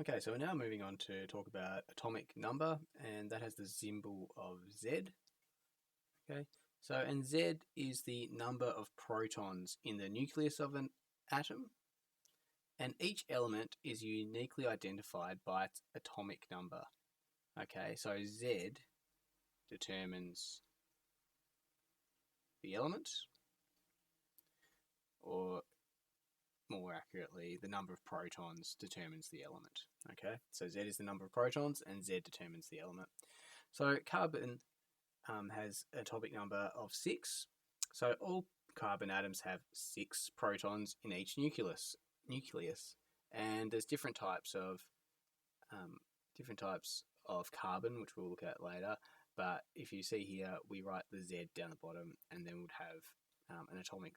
Okay, so we're now moving on to talk about atomic number, and that has the symbol of Z. Okay, so and Z is the number of protons in the nucleus of an atom, and each element is uniquely identified by its atomic number. Okay, so Z determines the element, or more accurately, the number of protons determines the element. Okay, so Z is the number of protons and Z determines the element. So carbon has an atomic number of 6. So all carbon atoms have 6 protons in each nucleus. And there's different types of carbon, which we'll look at later. But if you see here, we write the Z down the bottom, and then we'd have an atomic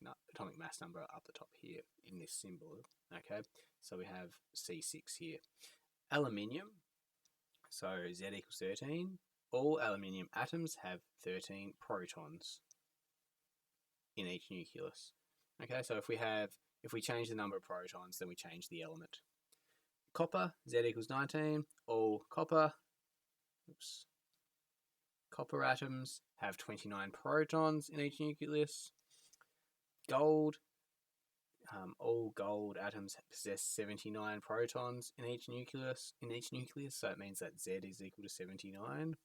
mass number up the top here in this symbol. Okay, so we have C6 here. Aluminium, so Z equals 13. All aluminium atoms have 13 protons in each nucleus. Okay, so if we change the number of protons, then we change the element. Copper, Z equals 19. All copper atoms have 29 protons in each nucleus. Gold, all gold atoms possess 79 protons in each nucleus. So it means that Z is equal to 79.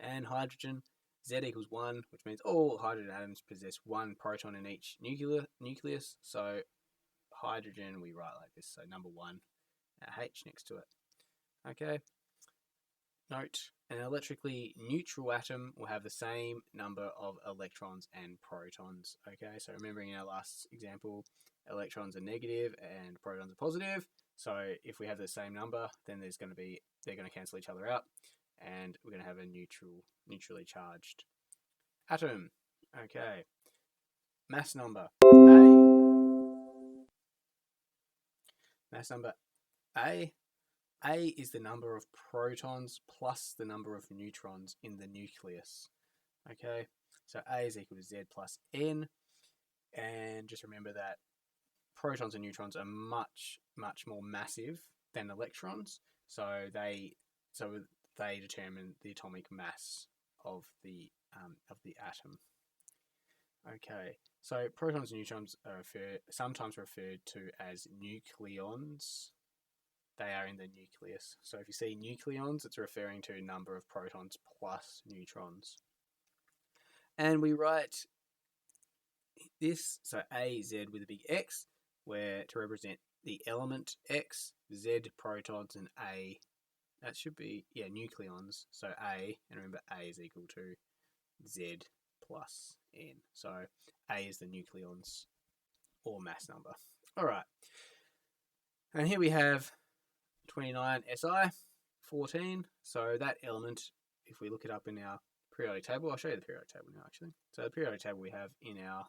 And hydrogen, Z equals 1, which means all hydrogen atoms possess 1 proton in each nucleus. So hydrogen we write like this, so number 1, H next to it. Okay. Note, an electrically neutral atom will have the same number of electrons and protons. Okay, so remembering in our last example, electrons are negative and protons are positive. So if we have the same number, then they're going to cancel each other out, and we're going to have a neutrally charged atom. Okay, mass number A. Mass number A. A is the number of protons plus the number of neutrons in the nucleus. Okay, so A is equal to Z plus N, and just remember that protons and neutrons are much more massive than electrons, so they determine the atomic mass of the atom. Okay, so protons and neutrons are sometimes referred to as nucleons. They are in the nucleus. So if you see nucleons, it's referring to number of protons plus neutrons. And we write this, so AZ with a big X, where to represent the element X, Z protons, and A, that should be, nucleons. So A, and remember A is equal to Z plus N. So A is the nucleons or mass number. All right. And here we have 29 Si, 14. So that element, if we look it up in our periodic table, I'll show you the periodic table now actually. So the periodic table we have in our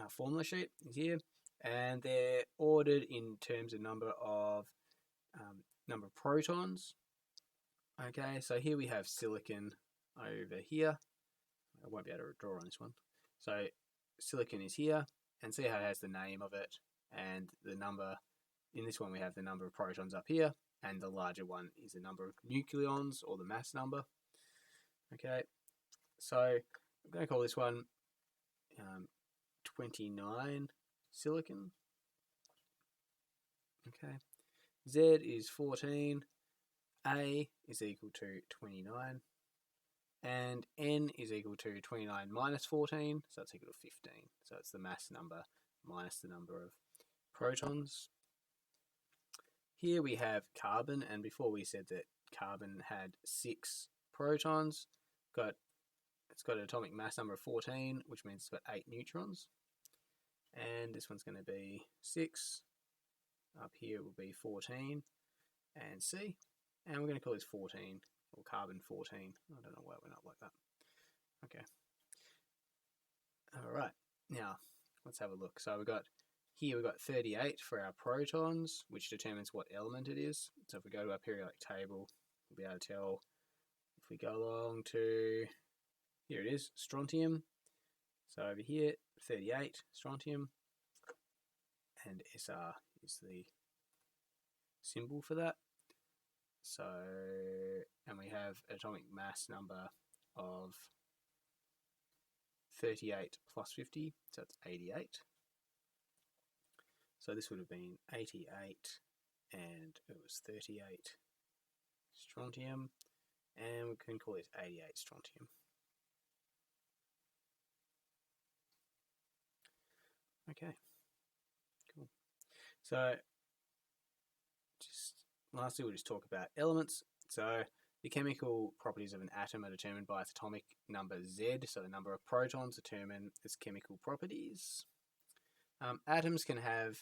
formula sheet is here, and they're ordered in terms of number of protons. Okay, so here we have silicon over here. I won't be able to draw on this one. So silicon is here, and see how it has the name of it and the number. In this one we have the number of protons up here, and the larger one is the number of nucleons, or the mass number. Okay, so I'm going to call this one 29 silicon. Okay, Z is 14, A is equal to 29, and N is equal to 29 minus 14, so that's equal to 15. So it's the mass number minus the number of protons. Here we have carbon, and before we said that carbon had 6 protons. It's got an atomic mass number of 14, which means it's got 8 neutrons. And this one's going to be 6. Up here will be 14 and C. And we're going to call this 14, or carbon 14. I don't know why we're not like that. Okay. All right. Now, let's have a look. So we've got 38 for our protons, which determines what element it is. So if we go to our periodic table, we'll be able to tell. If we go along to, here it is, strontium. So over here, 38, strontium, and Sr is the symbol for that. So, and we have an atomic mass number of 38 plus 50, so that's 88. So this would have been 88, and it was 38 strontium, and we can call this 88 strontium. Okay, cool. So, just lastly, we'll just talk about elements. So, the chemical properties of an atom are determined by its atomic number Z, so the number of protons determine its chemical properties. Atoms can have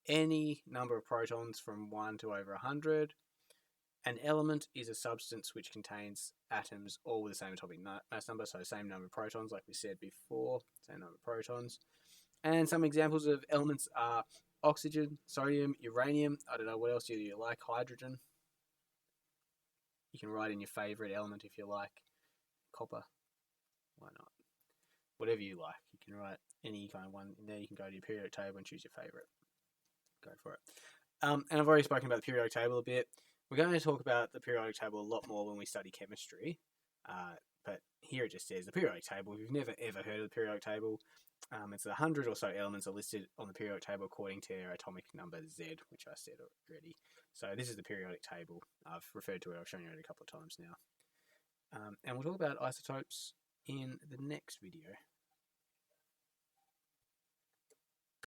any number of protons from 1 to over 100. An element is a substance which contains atoms all with the same atomic mass number, so same number of protons, like we said before, same number of protons. And some examples of elements are oxygen, sodium, uranium. I don't know, what else do you like? Hydrogen. You can write in your favourite element if you like. Copper. Why not? Whatever you like. You can write any kind of one in there. You can go to your periodic table and choose your favourite. Go for it. And I've already spoken about the periodic table a bit. We're going to talk about the periodic table a lot more when we study chemistry. But here it just says the periodic table. If you've never ever heard of the periodic table, it's 100 or so elements are listed on the periodic table according to their atomic number Z, which I said already. So this is the periodic table. I've referred to it. I've shown you it a couple of times now. And we'll talk about isotopes in the next video.